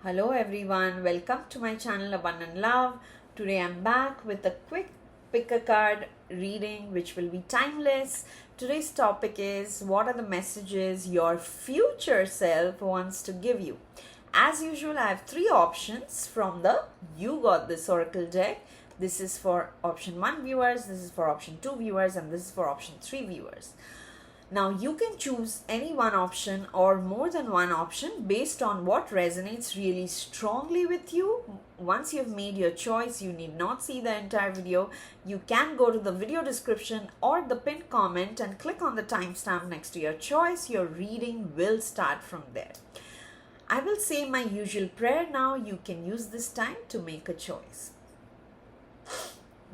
Hello everyone, welcome to my channel Abundant Love. Today I'm back with a quick pick a card reading which will be timeless. Today's topic is what are the messages your future self wants to give you. As usual, I have three options from the You Got This Oracle deck. This is for option 1 viewers, this is for option 2 viewers, and this is for option 3 viewers. Now you can choose any one option or more than one option based on what resonates really strongly with you. Once you've made your choice, you need not see the entire video. You can go to the video description or the pinned comment and click on the timestamp next to your choice. Your reading will start from there. I will say my usual prayer now. You can use this time to make a choice.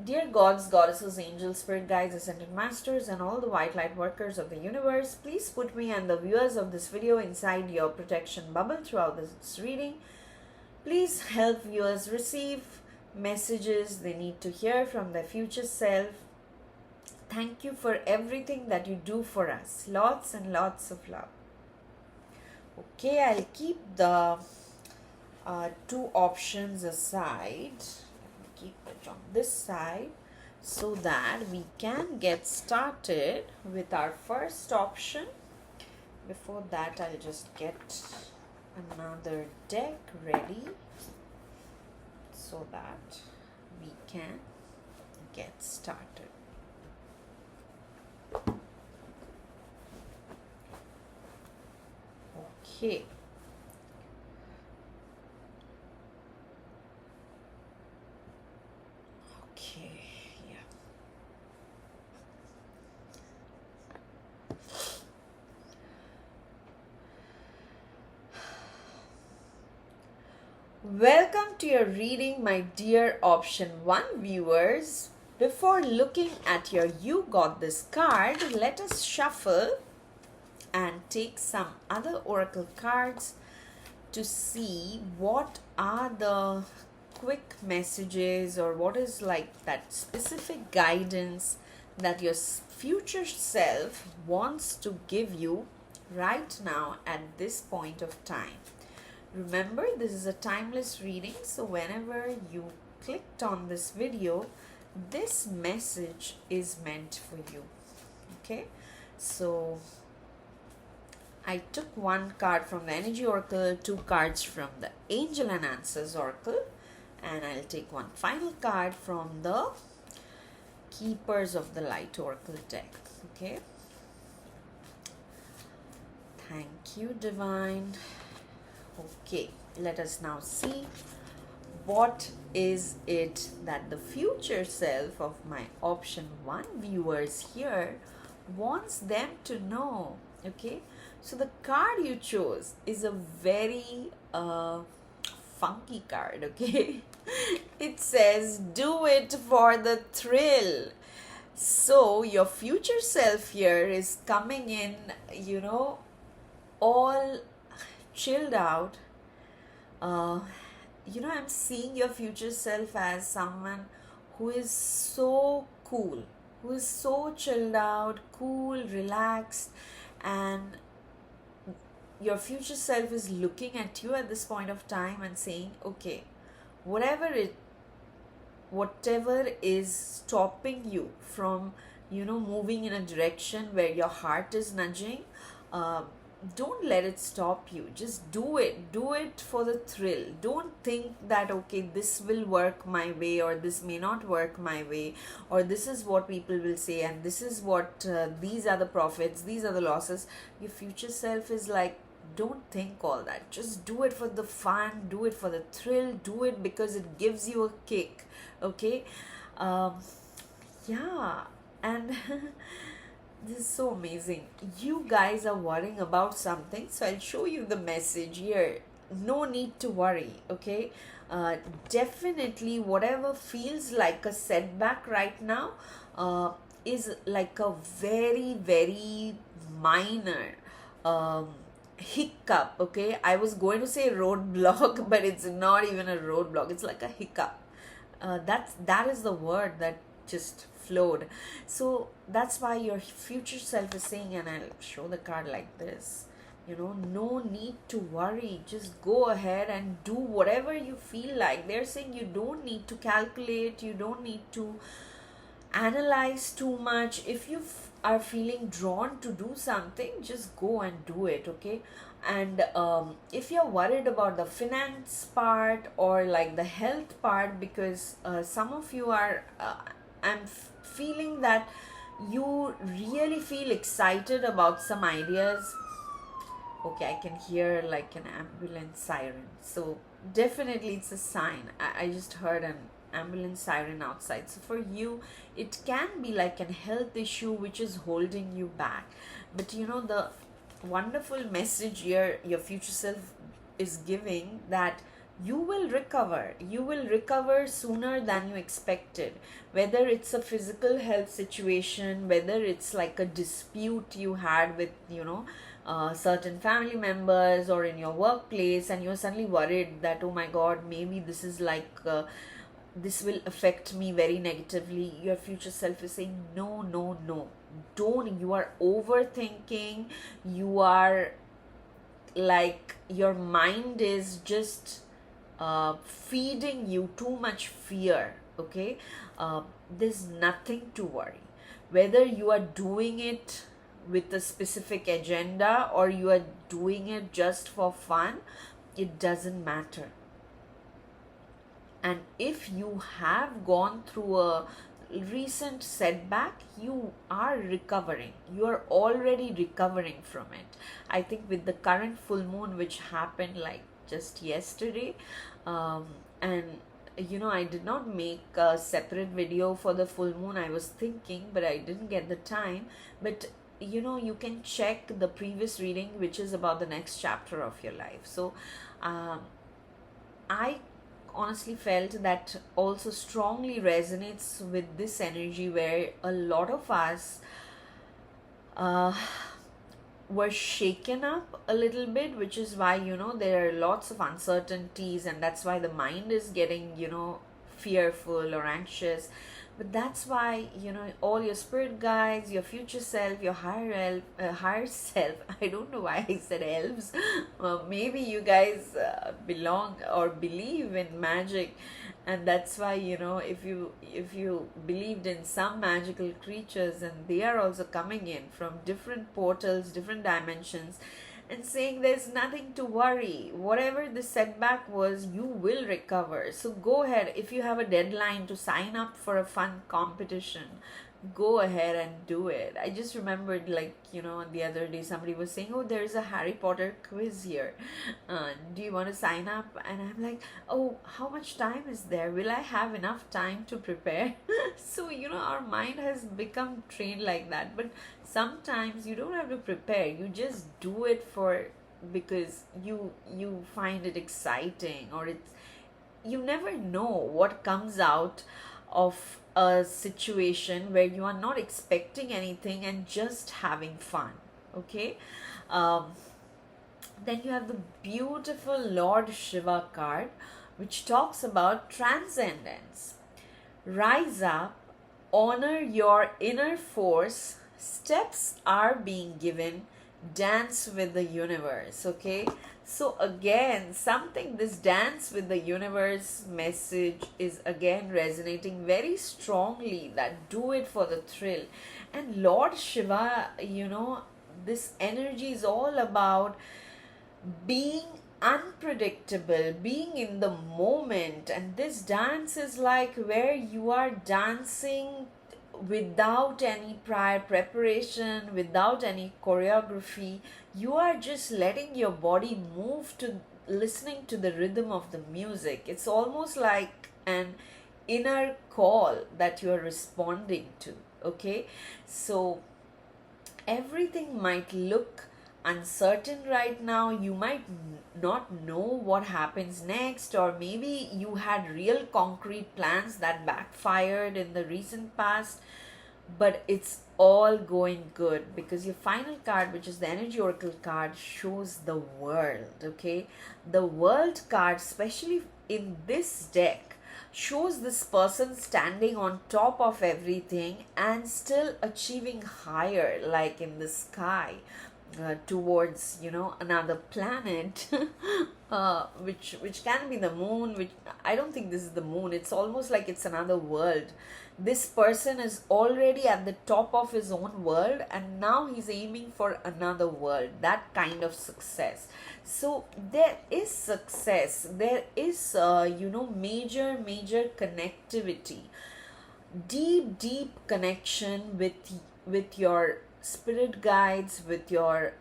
Dear gods, goddesses, angels, spirit guides, ascended masters, and all the white light workers of the universe, please put me and the viewers of this video inside your protection bubble throughout this reading. Please help viewers receive messages they need to hear from their future self. Thank you for everything that you do for us. Lots and lots of love. Okay, I'll keep the two options aside. Keep it on this side so that we can get started with our first option. Before that, I'll just get another deck ready so that we can get started. Okay. Welcome to your reading, my dear option 1 viewers. Before looking at your You Got This card, let us shuffle and take some other oracle cards to see what are the quick messages or what is like that specific guidance that your future self wants to give you right now at this point of time. Remember, this is a timeless reading, so whenever you clicked on this video, this message is meant for you. Okay, so I took one card from the Energy Oracle, two cards from the Angel and Answers Oracle, and I'll take one final card from the Keepers of the Light Oracle deck. Okay, thank you, Divine. Okay, let us now see what is it that the future self of my option 1 viewers here wants them to know. Okay, so the card you chose is a very funky card. Okay, it says do it for the thrill. So your future self here is coming in, you know, all chilled out. I'm seeing your future self as someone who is so cool, who is so chilled out, cool, relaxed, and your future self is looking at you at this point of time and saying, okay, whatever is stopping you from moving in a direction where your heart is nudging, don't let it stop you. Just do it for the thrill. Don't think that okay, this will work my way or this may not work my way, or this is what people will say and this is what these are the profits, these are the losses. Your future self is like, don't think all that. Just do it for the fun, do it for the thrill, do it because it gives you a kick. Okay, yeah. And this is so amazing. You guys are worrying about something, so I'll show you the message here. No need to worry, okay? Definitely whatever feels like a setback right now is like a very, very minor hiccup, okay? I was going to say roadblock, but it's not even a roadblock. It's like a hiccup. That is the word that just flowed. So that's why your future self is saying, and I'll show the card like this, no need to worry. Just go ahead and do whatever you feel like. They're saying you don't need to calculate, you don't need to analyze too much. If you are feeling drawn to do something, just go and do it, okay? And if you're worried about the finance part or like the health part, because some of you are feeling that you really feel excited about some ideas. Okay, I can hear like an ambulance siren. So definitely it's a sign. I just heard an ambulance siren outside. So for you, it can be like a health issue which is holding you back. But the wonderful message here your future self is giving, that you will recover. You will recover sooner than you expected. Whether it's a physical health situation, whether it's like a dispute you had with certain family members or in your workplace, and you're suddenly worried that, oh my god, maybe this is like this will affect me very negatively. Your future self is saying, no, no, no, don't. You are overthinking. You are like, your mind is just feeding you too much fear, okay? There's nothing to worry. Whether you are doing it with a specific agenda or you are doing it just for fun, it doesn't matter. And if you have gone through a recent setback, you are recovering. You are already recovering from it. I think with the current full moon, which happened like just yesterday, and I did not make a separate video for the full moon. I was thinking, but I didn't get the time. But you can check the previous reading, which is about the next chapter of your life. So I honestly felt that also strongly resonates with this energy, where a lot of us were shaken up a little bit, which is why there are lots of uncertainties, and that's why the mind is getting fearful or anxious. But that's why all your spirit guides, your future self, your higher self, I don't know why I said elves. Maybe you guys belong or believe in magic, and that's why if you believed in some magical creatures, and they are also coming in from different portals, different dimensions, and saying there's nothing to worry. Whatever the setback was, you will recover. So go ahead. If you have a deadline to sign up for a fun competition, go ahead and do it. I just remembered, like, the other day somebody was saying, oh, there's a Harry Potter quiz here. Do you want to sign up? And I'm like, oh, how much time is there? Will I have enough time to prepare? So, our mind has become trained like that. But sometimes you don't have to prepare. You just do it because you find it exciting, or you never know what comes out of a situation where you are not expecting anything and just having fun, okay? Then you have the beautiful Lord Shiva card, which talks about transcendence. Rise up, honor your inner force, steps are being given, dance with the universe, okay? So again, this dance with the universe message is again resonating very strongly, that do it for the thrill. And Lord Shiva, this energy is all about being unpredictable, being in the moment. And this dance is like where you are dancing without any prior preparation, without any choreography. You are just letting your body move to listening to the rhythm of the music. It's almost like an inner call that you are responding to, okay? So everything might look uncertain right now. You might not know what happens next, or maybe you had real concrete plans that backfired in the recent past, but it's all going good, because your final card, which is the energy oracle card, shows the world, okay? The world card, especially in this deck, shows this person standing on top of everything and still achieving higher, like in the sky. towards, another planet, which can be the moon. Which I don't think this is the moon. It's almost like it's another world. This person is already at the top of his own world, and now he's aiming for another world. That kind of success. So there is success. There is major connectivity, deep connection with your spirit guides, with your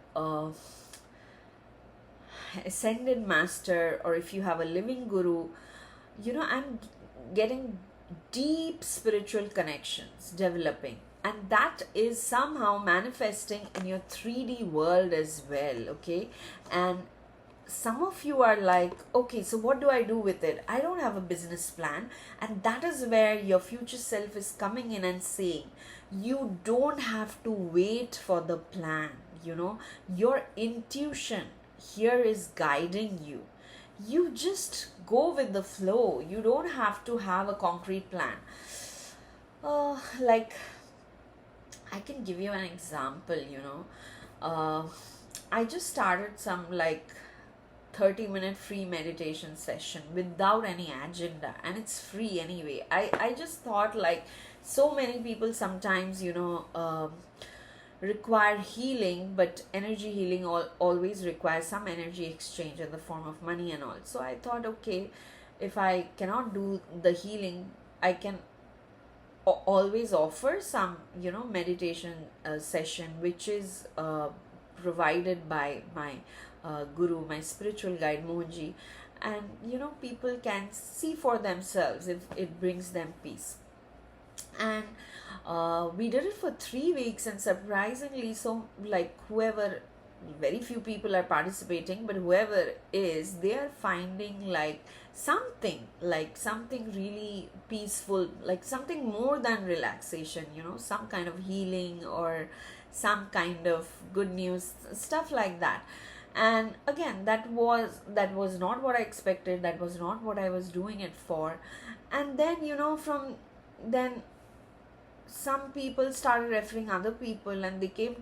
ascended master, or if you have a living guru. I'm getting deep spiritual connections developing, and that is somehow manifesting in your 3D world as well. Okay, and some of you are like, okay, so what do I do with it? I don't have a business plan. And that is where your future self is coming in and saying, you don't have to wait for the plan. Your intuition here is guiding you. You just go with the flow. You don't have to have a concrete plan. Like, I can give you an example. I just started some 30-minute free meditation session without any agenda, and it's free anyway. I just thought, so many people sometimes require healing, but energy healing always requires some energy exchange in the form of money and all. So I thought, okay, if I cannot do the healing, I can always offer some meditation session, which is provided by my guru, my spiritual guide Mohanji, and people can see for themselves if it brings them peace. And we did it for 3 weeks, and surprisingly, so whoever, very few people are participating, but whoever is, they are finding something really peaceful, something more than relaxation, some kind of healing or some kind of good news, stuff like that. And again, that was not what I expected. That was not what I was doing it for. And then from then some people started referring other people, and they came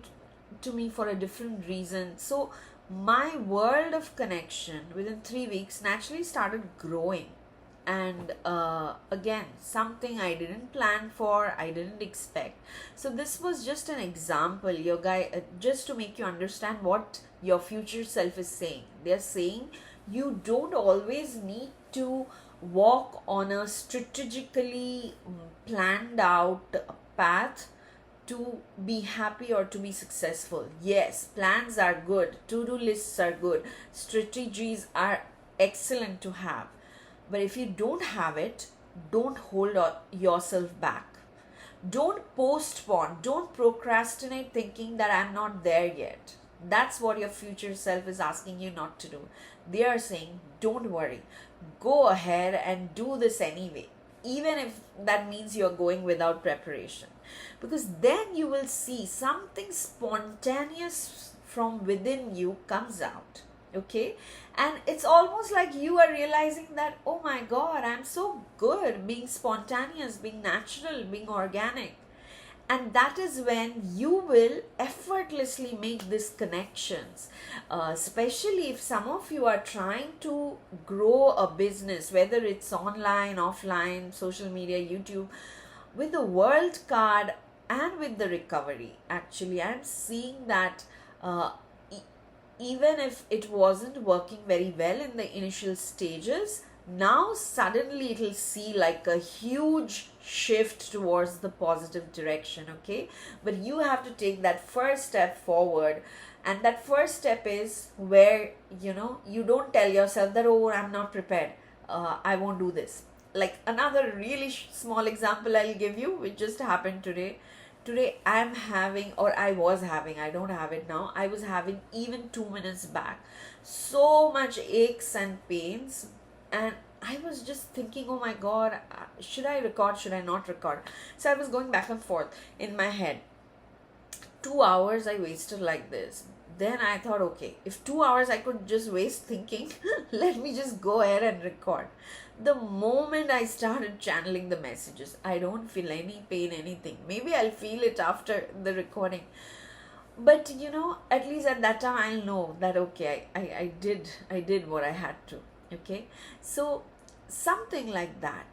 to me for a different reason. So my world of connection within 3 weeks naturally started growing. And again, something I didn't plan for, I didn't expect. So this was just an example, your guy, just to make you understand what your future self is saying. They're saying you don't always need to walk on a strategically planned out path to be happy or to be successful. Yes, plans are good, to-do lists are good, strategies are excellent to have. But if you don't have it, don't hold yourself back. Don't postpone, don't procrastinate thinking that I'm not there yet. That's what your future self is asking you not to do. They are saying, don't worry, go ahead and do this anyway, even if that means you're going without preparation. Because then you will see something spontaneous from within you comes out. Okay, and it's almost like you are realizing that, oh my god, I'm so good being spontaneous, being natural, being organic. And that is when you will effortlessly make these connections, especially if some of you are trying to grow a business, whether it's online, offline, social media, YouTube. With the world card and with the recovery, actually I'm seeing that even if it wasn't working very well in the initial stages, now suddenly it'll see a huge shift towards the positive direction. Okay, but you have to take that first step forward, and that first step is where you don't tell yourself that, oh, I'm not prepared, I won't do this. Another really small example I'll give you, which just happened today. I'm having, or I was having, I don't have it now, I was having even 2 minutes back, so much aches and pains. And I was just thinking, oh my god, should I record, should I not record? So I was going back and forth in my head. 2 hours I wasted like this. Then I thought, okay, if 2 hours I could just waste thinking, let me just go ahead and record. The moment I started channeling the messages, I don't feel any pain, anything. Maybe I'll feel it after the recording. but at least at that time I'll know that okay, I did what I had to. Okay, so something like that,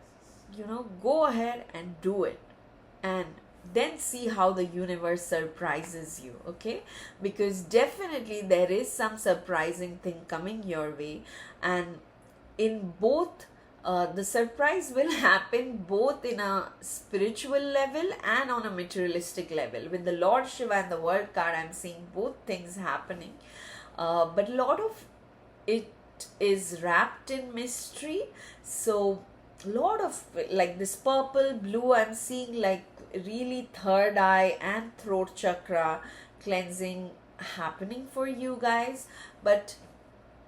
go ahead and do it, and then see how the universe surprises you. Okay, because definitely there is some surprising thing coming your way, and in both, the surprise will happen both in a spiritual level and on a materialistic level. With the Lord Shiva and the World card, I'm seeing both things happening, but a lot of it is wrapped in mystery. So lot of, like, this purple blue, I'm seeing like really third eye and throat chakra cleansing happening for you guys. But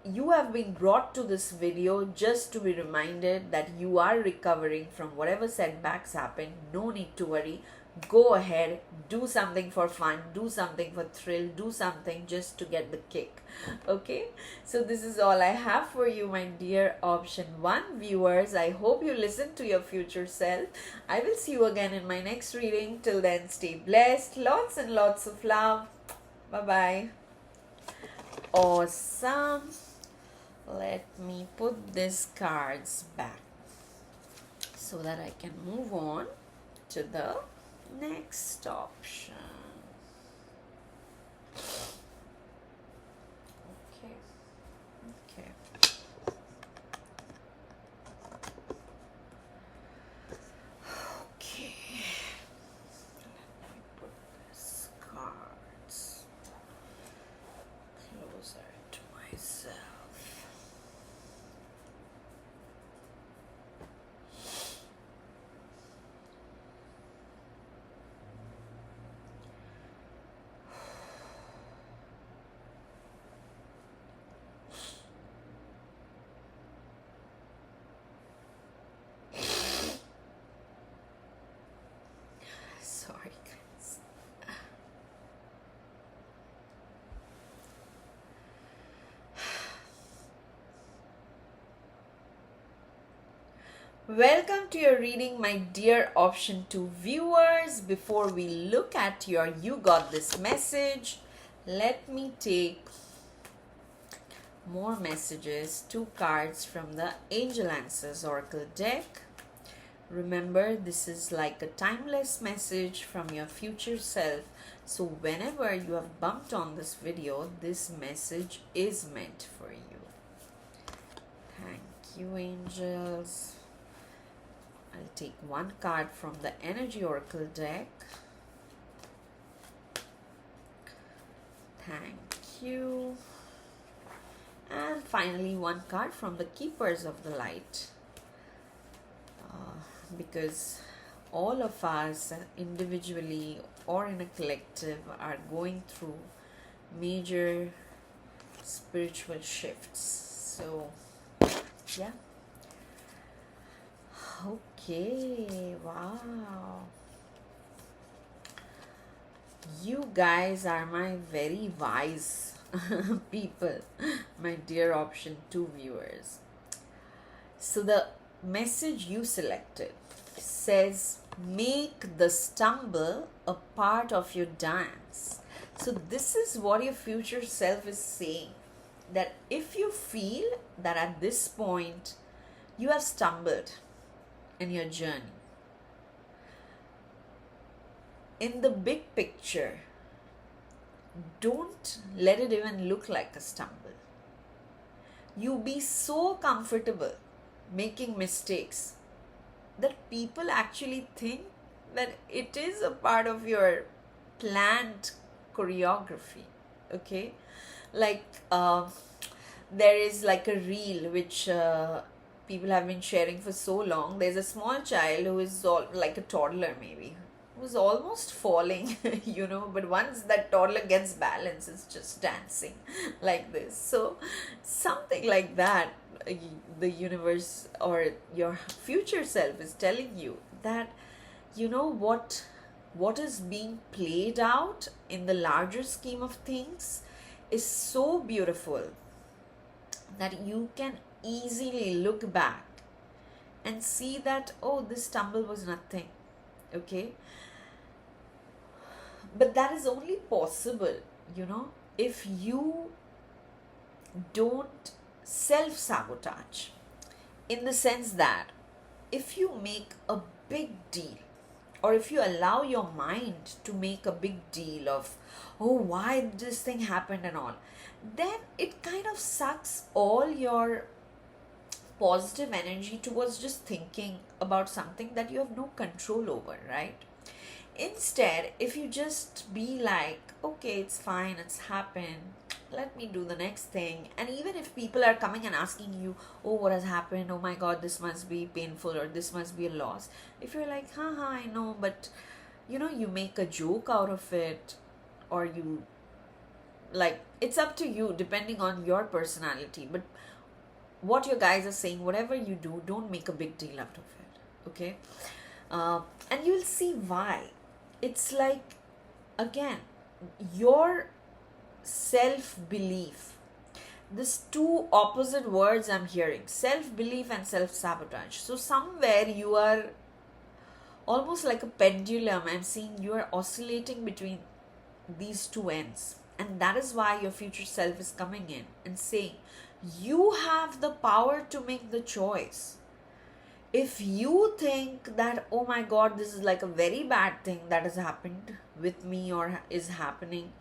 you have been brought to this video just to be reminded that you are recovering from whatever setbacks happened. No need to worry. Go ahead, do something for fun, do something for thrill, do something just to get the kick. Okay, so this is all I have for you, my dear option 1 viewers. I hope you listen to your future self. I will see you again in my next reading. Till then, stay blessed. Lots and lots of love. Bye bye. Awesome. Let me put these cards back so that I can move on to the next option. Okay. Okay. Okay. Let me put these cards closer to myself. Sorry, guys. Welcome to your reading, my dear option 2 viewers. Before we look at your You Got This message, let me take more messages, 2 cards from the Angel Answers Oracle deck. Remember, this is like a timeless message from your future self. So whenever you have bumped on this video, this message is meant for you. Thank you, angels. I'll take 1 card from the Energy Oracle deck. Thank you. And finally 1 card from the Keepers of the Light. Because all of us individually or in a collective are going through major spiritual shifts. So yeah. Okay, wow. You guys are my very wise people, my dear option 2 viewers. So the message you selected says, make the stumble a part of your dance. So this is what your future self is saying, that if you feel that at this point you have stumbled in your journey, in the big picture, don't let it even look like a stumble. You be so comfortable making mistakes that people actually think that it is a part of your planned choreography. Okay, like there is like a reel which people have been sharing for so long. There's a small child who is all like a toddler, maybe, who's almost falling, but once that toddler gets balance, it's just dancing like this. So something like that, the universe or your future self is telling you that what is being played out in the larger scheme of things is so beautiful that you can easily look back and see that, oh, this stumble was nothing. Okay, But that is only possible, if you don't self sabotage. In the sense that if you make a big deal, or if you allow your mind to make a big deal of, oh, why this thing happened and all, then it kind of sucks all your positive energy towards just thinking about something that you have no control over, right? Instead, if you just be like, okay, it's fine, it's happened, let me do the next thing. And even if people are coming and asking you, oh, what has happened? Oh my god, this must be painful, or this must be a loss. If you're like, haha, I know, but you make a joke out of it, or you like, it's up to you depending on your personality. But what your guys are saying, whatever you do, don't make a big deal out of it, okay? And you'll see why. It's like, again, your self belief. These two opposite words I'm hearing, self belief and self sabotage. So, somewhere you are almost like a pendulum. I'm seeing you are oscillating between these two ends. And that is why your future self is coming in and saying, you have the power to make the choice. If you think that, oh my god, this is like a very bad thing that has happened with me or is happening,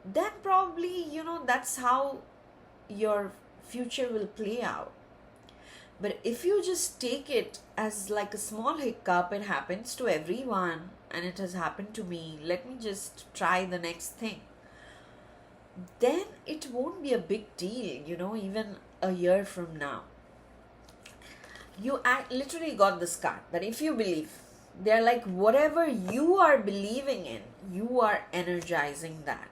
then probably, that's how your future will play out. But if you just take it as like a small hiccup, it happens to everyone and it has happened to me, let me just try the next thing, then it won't be a big deal, even a year from now. You literally got this card that if you believe, they're like, whatever you are believing in, you are energizing that.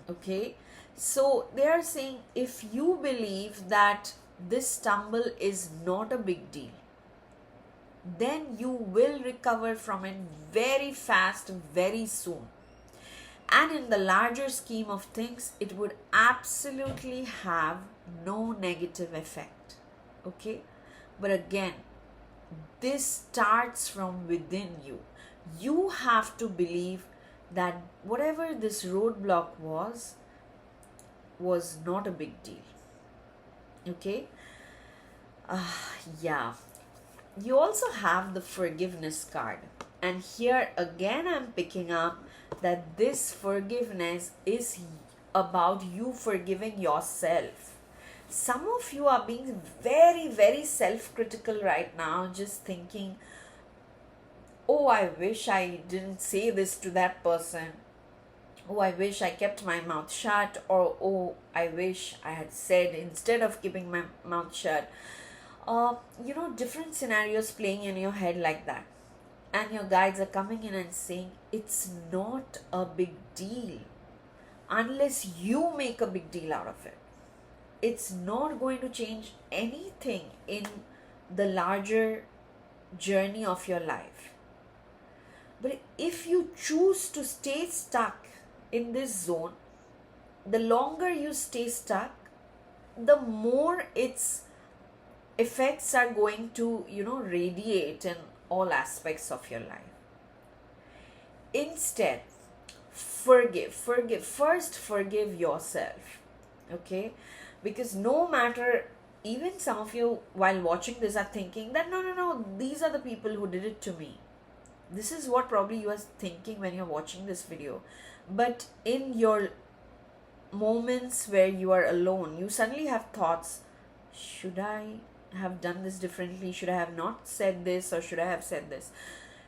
Okay? So they are saying, if you believe that this stumble is not a big deal, then you will recover from it very fast, very soon. And in the larger scheme of things, it would absolutely have no negative effect. Okay? But again, this starts from within you. You have to believe that whatever this roadblock was not a big deal. Okay? Yeah. You also have the forgiveness card. And here again, I'm picking up that this forgiveness is about you forgiving yourself. Some of you are being very, very self-critical right now, just thinking, oh, I wish I didn't say this to that person. Oh, I wish I kept my mouth shut. Or, oh, I wish I had said instead of keeping my mouth shut. Different scenarios playing in your head like that. And your guides are coming in and saying, it's not a big deal unless you make a big deal out of it. It's not going to change anything in the larger journey of your life. But if you choose to stay stuck in this zone, the longer you stay stuck, the more its effects are going to, radiate in all aspects of your life. Instead, forgive. First, forgive yourself. Okay? Because no matter, even some of you while watching this are thinking that no, these are the people who did it to me. This is what probably you are thinking when you're watching this video. But in your moments where you are alone, you suddenly have thoughts, should I have done this differently? Should I have not said this, or should I have said this?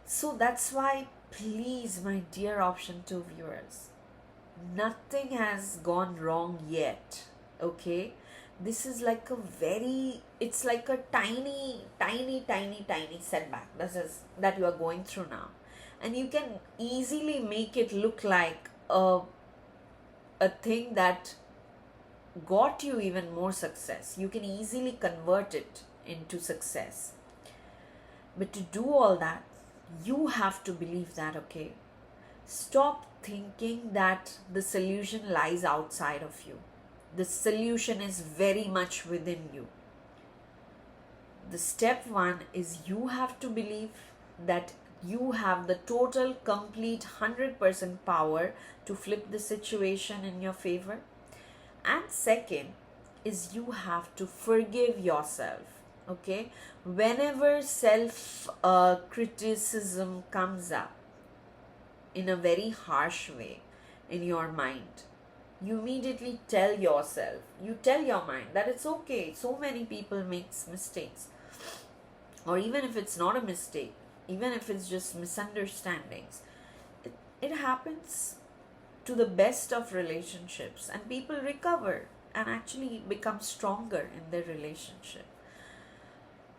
So that's why, please, my dear option 2 viewers, nothing has gone wrong yet. Okay, this is like it's like a tiny setback that you are going through now, and you can easily make it look like a thing that got you even more success. You can easily convert it into success. But to do all that, you have to believe that. Okay, stop thinking that the solution lies outside of you. The solution is very much within you. The step 1 is you have to believe that You have the total, complete 100% power to flip the situation in your favor. And second is you have to forgive yourself. Okay, whenever self criticism comes up in a very harsh way in your mind, you immediately tell yourself, you tell your mind that it's okay. So many people makes mistakes, or even if it's not a mistake, even if it's just misunderstandings, it happens to the best of relationships, and people recover and actually become stronger in their relationship.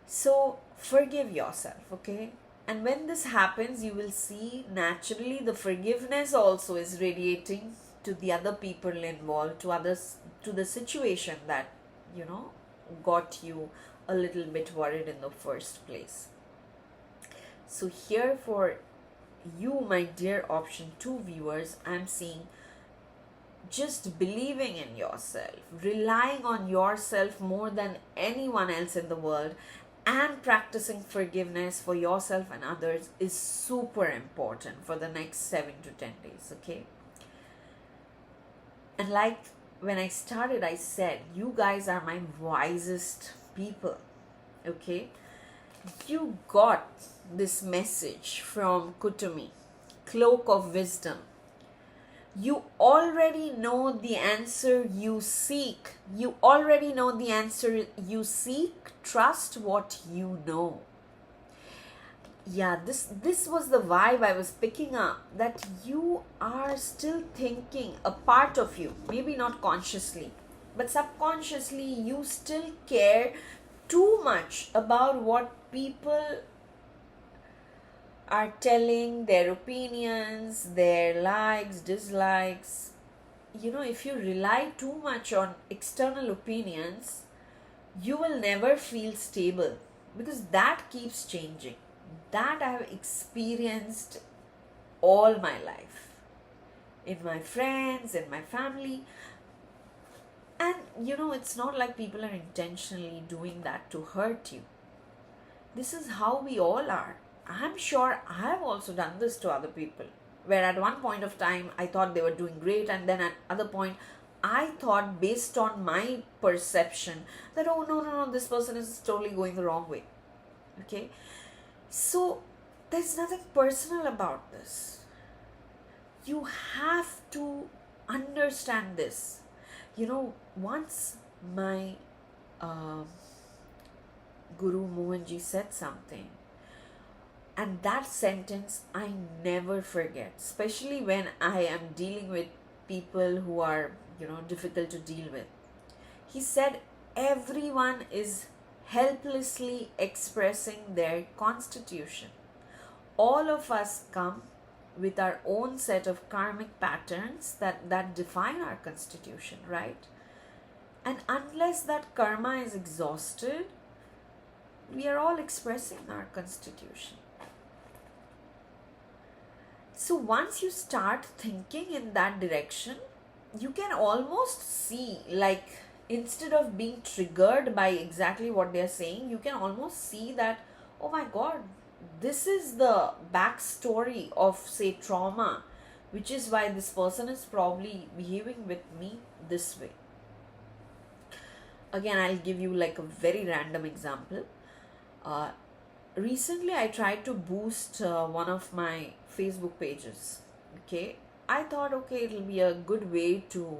So forgive yourself, okay? And when this happens, you will see naturally the forgiveness also is radiating to the other people involved, to others, to the situation that, got you a little bit worried in the first place. So here for you, my dear option 2 viewers, I'm seeing just believing in yourself, relying on yourself more than anyone else in the world, and practicing forgiveness for yourself and others is super important for the next 7 to 10 days, okay? And like when I started, I said, you guys are my wisest people, okay? You got this message from Kutumi, Cloak of Wisdom. You already know the answer you seek. You already know the answer you seek. Trust what you know. Yeah, this was the vibe I was picking up, that you are still thinking, a part of you, maybe not consciously, but subconsciously you still care too much about what people are telling, their opinions, their likes, dislikes. If you rely too much on external opinions, you will never feel stable, because that keeps changing. That I have experienced all my life, in my friends, in my family. And it's not like people are intentionally doing that to hurt you. This is how we all are. I'm sure I have also done this to other people, where at one point of time I thought they were doing great, and then at other point I thought, based on my perception, that oh no, this person is totally going the wrong way. Okay, so there's nothing personal about this. You have to understand this. Once my Guru Mohanji said something, and that sentence I never forget, especially when I am dealing with people who are, difficult to deal with. He said, everyone is helplessly expressing their constitution. All of us come with our own set of karmic patterns that define our constitution, right? And unless that karma is exhausted, we are all expressing our constitution. So once you start thinking in that direction, you can almost see, like, instead of being triggered by exactly what they're saying, you can almost see that, oh my God, this is the backstory of, say, trauma, which is why this person is probably behaving with me this way. Again, I'll give you like a very random example. Recently, I tried to boost one of my Facebook pages. Okay, I thought, okay, it'll be a good way to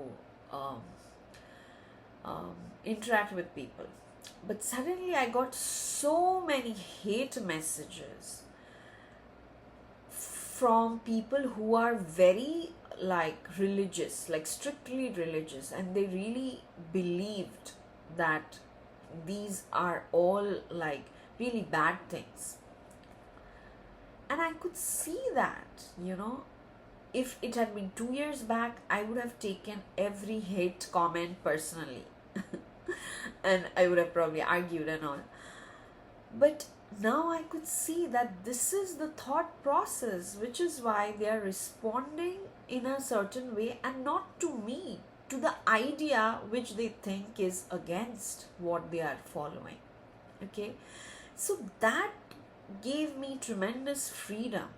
interact with people. But suddenly, I got so many hate messages from people who are very religious, like strictly religious, and they really believed that these are all like really bad things. And I could see that, if it had been 2 years back, I would have taken every hate comment personally. And I would have probably argued and all. But now I could see that this is the thought process, which is why they are responding in a certain way, and not to me, to the idea which they think is against what they are following. Okay, so that gave me tremendous freedom.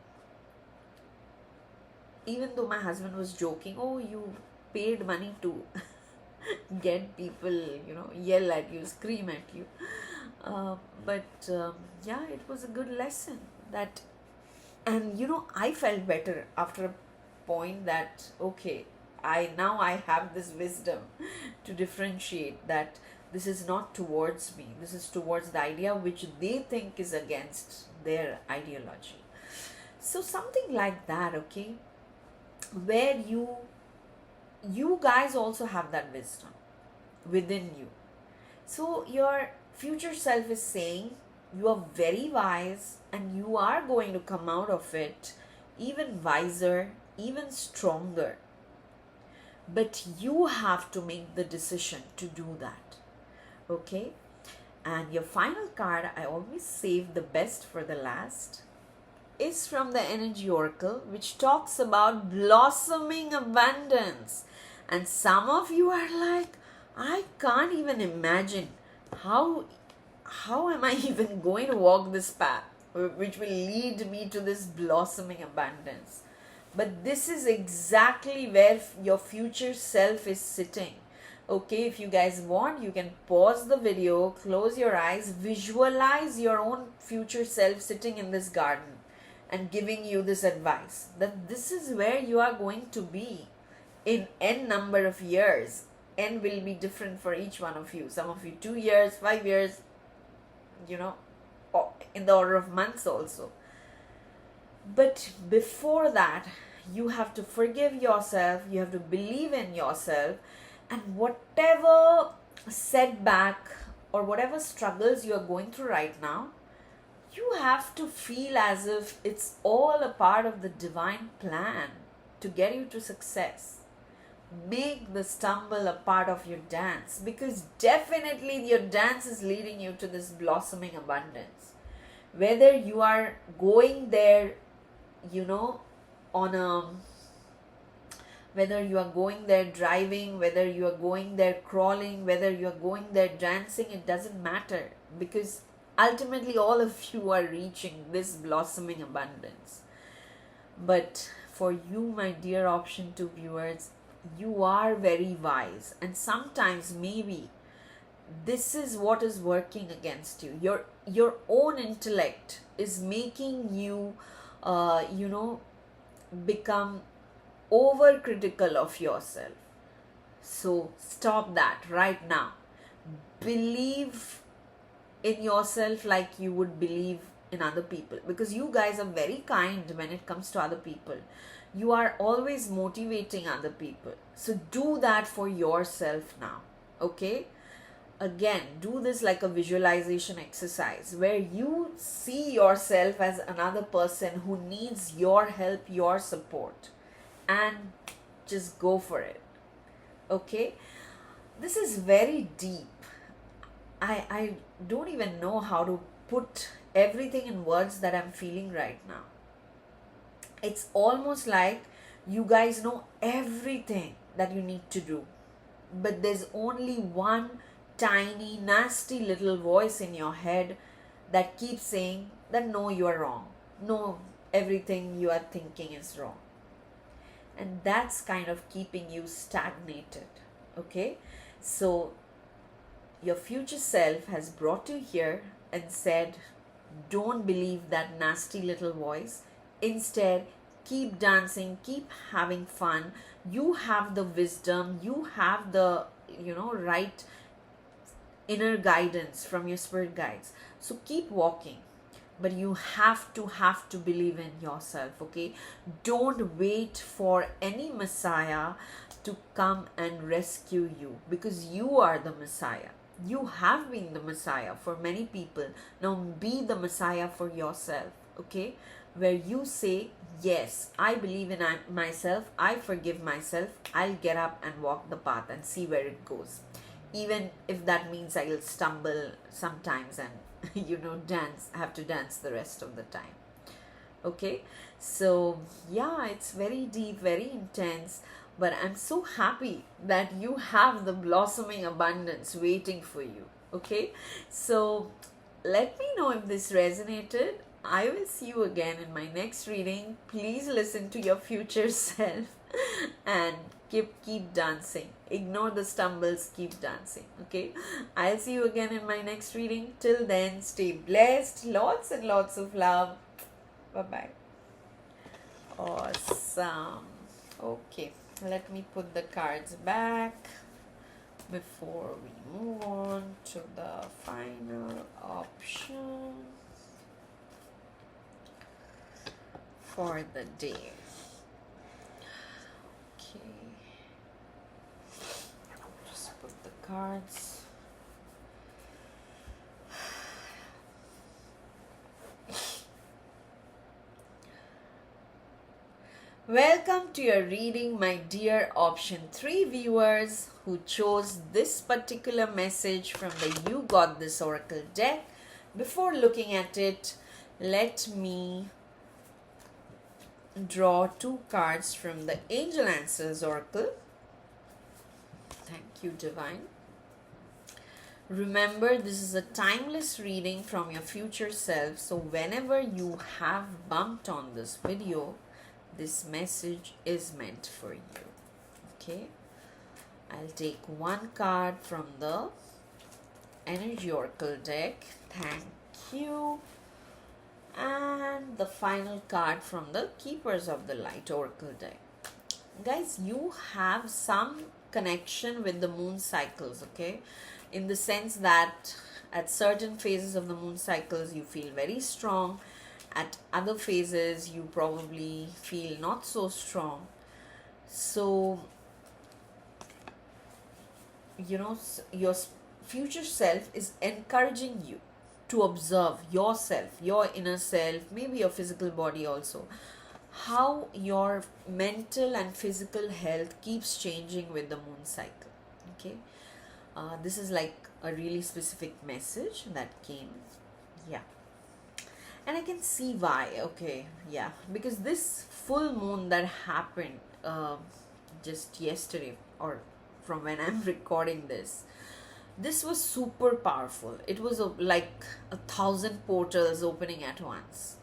Even though my husband was joking, oh, you paid money to get people, yell at you, scream at you. But yeah, it was a good lesson that, and I felt better after a point that, okay, I have this wisdom to differentiate that this is not towards me, this is towards the idea which they think is against their ideology. So something like that, okay, where you guys also have that wisdom within you. So your future self is saying you are very wise and you are going to come out of it even wiser, even stronger. But you have to make the decision to do that. Okay? And your final card, I always save the best for the last, is from the Energy Oracle, which talks about blossoming abundance. And some of you are like, I can't even imagine how am I even going to walk this path which will lead me to this blossoming abundance. But this is exactly where your future self is sitting. Okay, if you guys want, you can pause the video, close your eyes, visualize your own future self sitting in this garden and giving you this advice that this is where you are going to be in n number of years. N will be different for each one of you. Some of you 2 years, 5 years, in the order of months also. But before that, you have to forgive yourself, you have to believe in yourself, and whatever setback or whatever struggles you are going through right now, you have to feel as if it's all a part of the divine plan to get you to success. Make the stumble a part of your dance, because definitely your dance is leading you to this blossoming abundance. Whether you are going there, whether you are going there driving, whether you are going there crawling, whether you are going there dancing, it doesn't matter, because ultimately all of you are reaching this blossoming abundance. But for you, my dear option 2 viewers, you are very wise, and sometimes maybe this is what is working against you. Your own intellect is making you become overcritical of yourself. So stop that right now. Believe in yourself like you would believe in other people, because you guys are very kind when it comes to other people. You are always motivating other people. So do that for yourself now. Okay? Again, do this like a visualization exercise where you see yourself as another person who needs your help, your support, and just go for it. Okay? This is very deep. I don't even know how to put everything in words that I'm feeling right now. It's almost like you guys know everything that you need to do, but there's only one tiny, nasty little voice in your head that keeps saying that no, you are wrong. No, everything you are thinking is wrong. And that's kind of keeping you stagnated. Okay? So your future self has brought you here and said, don't believe that nasty little voice. Instead, keep dancing, keep having fun. You have the wisdom, you have the, right inner guidance from your spirit guides. So keep walking. But you have to believe in yourself, okay? Don't wait for any Messiah to come and rescue you, because you are the Messiah. You have been the Messiah for many people. Now be the Messiah for yourself, okay? Where you say, yes, I believe in myself, I forgive myself, I'll get up and walk the path and see where it goes. Even if that means I'll stumble sometimes and, have to dance the rest of the time. Okay? So, yeah, it's very deep, very intense. But I'm so happy that you have the blossoming abundance waiting for you. Okay? So let me know if this resonated. I will see you again in my next reading. Please listen to your future self and keep dancing. Ignore the stumbles, keep dancing. Okay, I'll see you again in my next reading. Till then, stay blessed. Lots and lots of love. Bye bye. Awesome. Okay, let me put the cards back before we move on to the final option for the day. Okay, just put the cards. Welcome to your reading, my dear option 3 viewers who chose this particular message from the You Got This Oracle deck. Before looking at it, let me draw 2 cards from the Angel Answers Oracle. Thank you, Divine. Remember, this is a timeless reading from your future self. So whenever you have bumped on this video, this message is meant for you. Okay, I'll take 1 card from the Energy Oracle deck. Thank you. And the final card from the Keepers of the Light Oracle deck. Guys, you have some connection with the moon cycles, okay? In the sense that at certain phases of the moon cycles, you feel very strong. At other phases, you probably feel not so strong. So, you know, your future self is encouraging you to observe yourself, your inner self, maybe your physical body also, how your mental and physical health keeps changing with the moon cycle. Okay, this is like a really specific message that came. Yeah. And I can see why. Okay, yeah, because this full moon that happened just yesterday, or from when I'm recording this was super powerful. It was like 1,000 portals opening at once.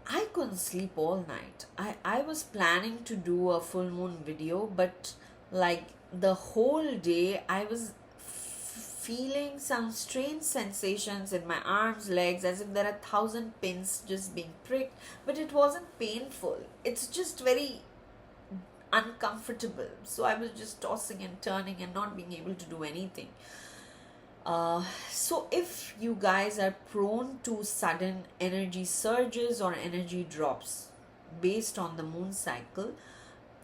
I couldn't sleep all night. I was planning to do a full moon video, but like the whole day I was feeling some strange sensations in my arms, legs, as if there are 1,000 pins just being pricked, but it wasn't painful. It's just very uncomfortable. So I was just tossing and turning and not being able to do anything. So if you guys are prone to sudden energy surges or energy drops based on the moon cycle,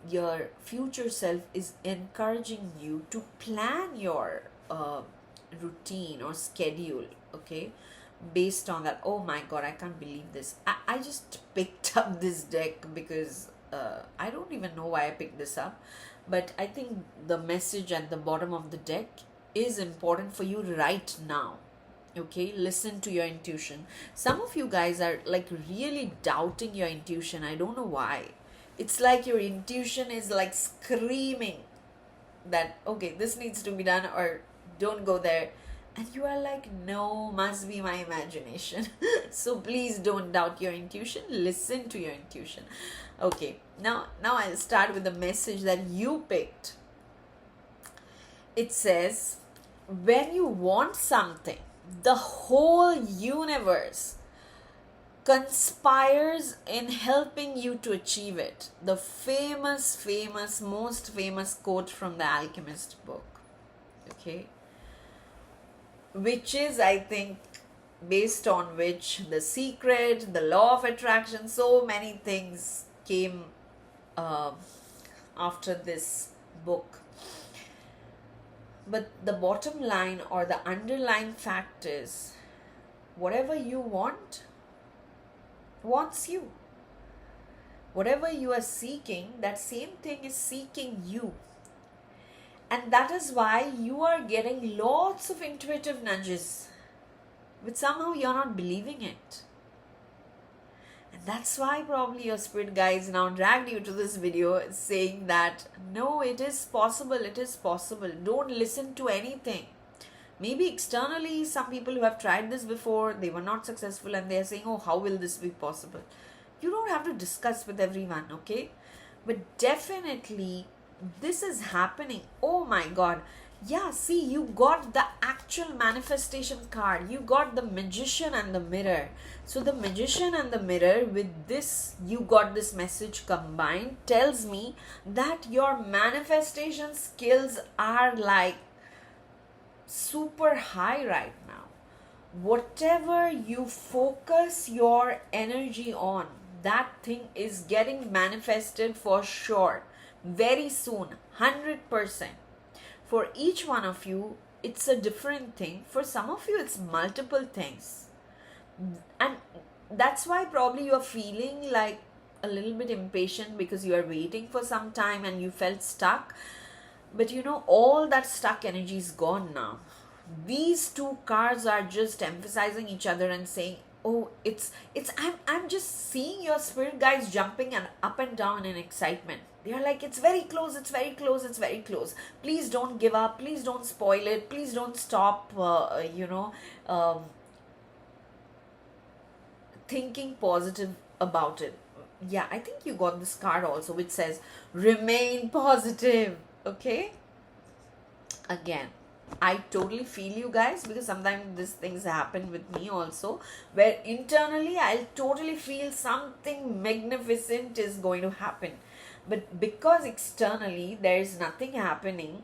your future self is encouraging you to plan your routine or schedule, okay, based on that. Oh my god, I can't believe this. I just picked up this deck because I don't even know why I picked this up, but I think the message at the bottom of the deck is important for you right now. Okay, listen to your intuition. Some of you guys are like really doubting your intuition. I don't know why. It's like your intuition is like screaming that okay, this needs to be done, or don't go there, and you are like, no, must be my imagination. So please don't doubt your intuition. Listen to your intuition. Okay, now I'll start with the message that you picked. It says, when you want something, the whole universe conspires in helping you to achieve it. The famous, most famous quote from the Alchemist book. Okay, which is, I think, based on which The Secret, the Law of Attraction, so many things came after this book. But the bottom line or the underlying fact is, whatever you want, wants you. Whatever you are seeking, that same thing is seeking you. And that is why you are getting lots of intuitive nudges, but somehow you're not believing it. And that's why probably your spirit guides now dragged you to this video saying that, no, it is possible, it is possible. Don't listen to anything. Maybe externally, some people who have tried this before, they were not successful and they are saying, oh, how will this be possible? You don't have to discuss with everyone, okay? But definitely, this is happening. Oh my God. Yeah, see, you got the actual manifestation card. You got the magician and the mirror. So, the magician and the mirror, with this, you got this message combined, tells me that your manifestation skills are like super high right now. Whatever you focus your energy on, that thing is getting manifested for sure very soon, 100%. For each one of you, it's a different thing. For some of you, it's multiple things. And that's why probably you're feeling like a little bit impatient because you are waiting for some time and you felt stuck. But you know, all that stuck energy is gone now. These two cards are just emphasizing each other and saying, oh, I'm just seeing your spirit guides jumping and up and down in excitement. They're like, it's very close, it's very close, it's very close. Please don't give up, please don't spoil it, please don't stop, thinking positive about it. Yeah, I think you got this card also which says remain positive. Okay, again, I totally feel you guys, because sometimes these things happen with me also, where internally I'll totally feel something magnificent is going to happen, but because externally there is nothing happening.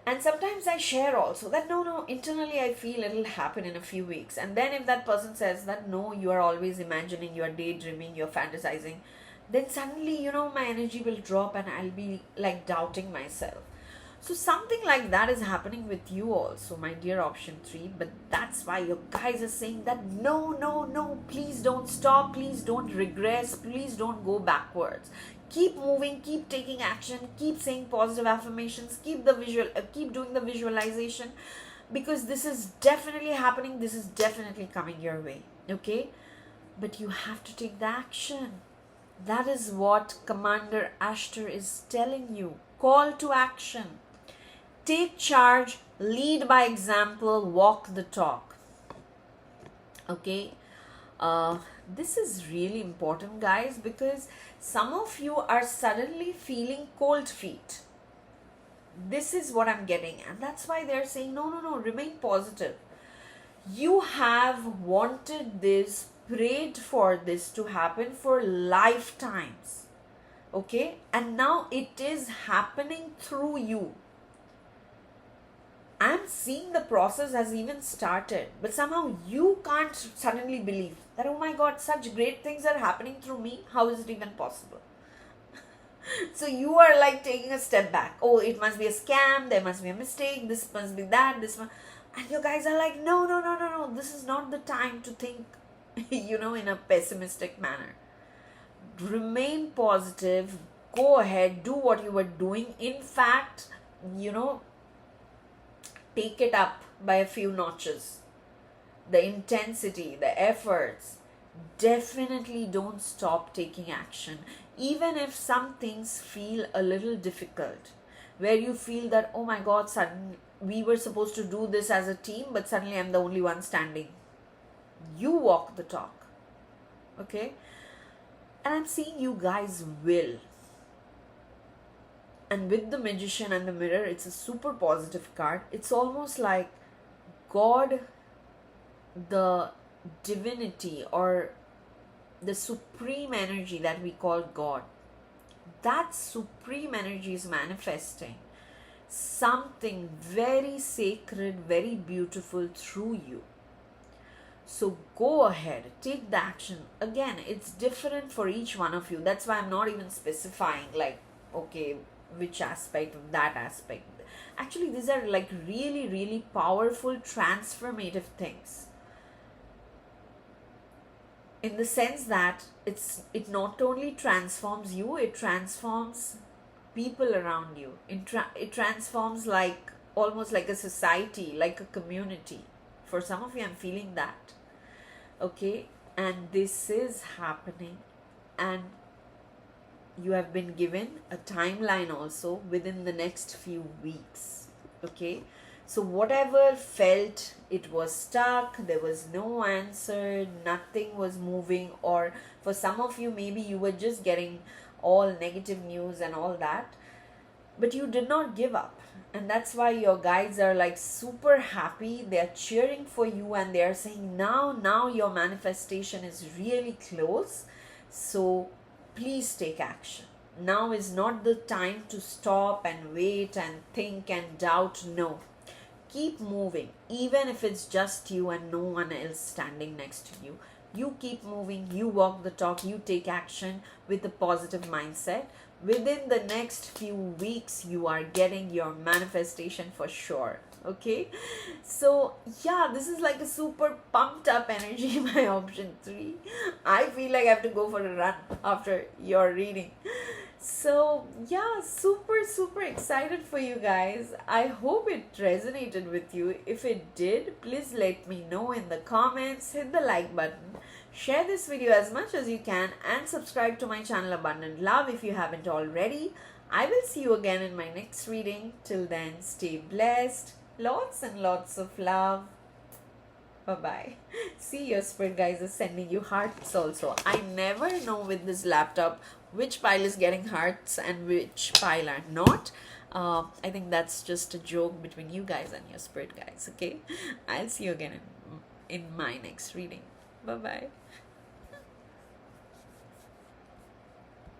And sometimes I share also that no, internally I feel it'll happen in a few weeks. And then if that person says that no, you are always imagining, you are daydreaming, you're fantasizing, then suddenly, my energy will drop and I'll be like doubting myself. So something like that is happening with you also, my dear option 3. But that's why your guys are saying that no, please don't stop, please don't regress, please don't go backwards. Keep moving, keep taking action, keep saying positive affirmations, keep doing the visualization, because this is definitely happening, this is definitely coming your way, okay? But you have to take the action. That is what Commander Ashtar is telling you. Call to action. Take charge, lead by example, walk the talk. Okay? This is really important, guys, because some of you are suddenly feeling cold feet. This is what I'm getting, and that's why they're saying no, remain positive. You have wanted this, prayed for this to happen for lifetimes, okay? And now it is happening through you. I'm seeing the process has even started, but somehow you can't suddenly believe that, oh my God, such great things are happening through me. How is it even possible? So you are like taking a step back. Oh, it must be a scam. There must be a mistake. This must be that. And you guys are like, no. This is not the time to think, in a pessimistic manner. Remain positive. Go ahead. Do what you were doing. In fact, take it up by a few notches. The intensity, the efforts. Definitely don't stop taking action. Even if some things feel a little difficult, where you feel that, oh my God, suddenly we were supposed to do this as a team, but suddenly I'm the only one standing. You walk the talk. Okay? And I'm seeing you guys will. And with the magician and the mirror, it's a super positive card. It's almost like God, the divinity or the supreme energy that we call God, that supreme energy is manifesting something very sacred, very beautiful through you. So go ahead, take the action. Again, it's different for each one of you. That's why I'm not even specifying like, okay, which aspect of that aspect. Actually, these are like really, really powerful, transformative things. In the sense that it not only transforms you, it transforms people around you. It transforms like almost like a society, like a community. For some of you, I'm feeling that. Okay, and this is happening, and you have been given a timeline also within the next few weeks. Okay, So whatever felt it was stuck, there was no answer, nothing was moving, or for some of you, maybe you were just getting all negative news and all that, but you did not give up. And that's why your guides are like super happy. They're cheering for you and they're saying, now your manifestation is really close. So please take action. Now is not the time to stop and wait and think and doubt. No, keep moving, even if it's just you and no one else standing next to you. You keep moving, you walk the talk, you take action with a positive mindset. Within the next few weeks, you are getting your manifestation for sure. Okay, so yeah, this is like a super pumped up energy. My option 3, I feel like I have to go for a run after your reading. So yeah, super excited for you guys. I hope it resonated with you. If it did, please let me know in the comments. Hit the like button, share this video as much as you can, and subscribe to my channel Abundant Love if you haven't already. I will see you again in my next reading. Till then, stay blessed. Lots and lots of love. Bye-bye. See, your spirit guys are sending you hearts also. I never know with this laptop which pile is getting hearts and which pile are not. I think that's just a joke between you guys and your spirit guys. Okay, I'll see you again in my next reading. Bye-bye.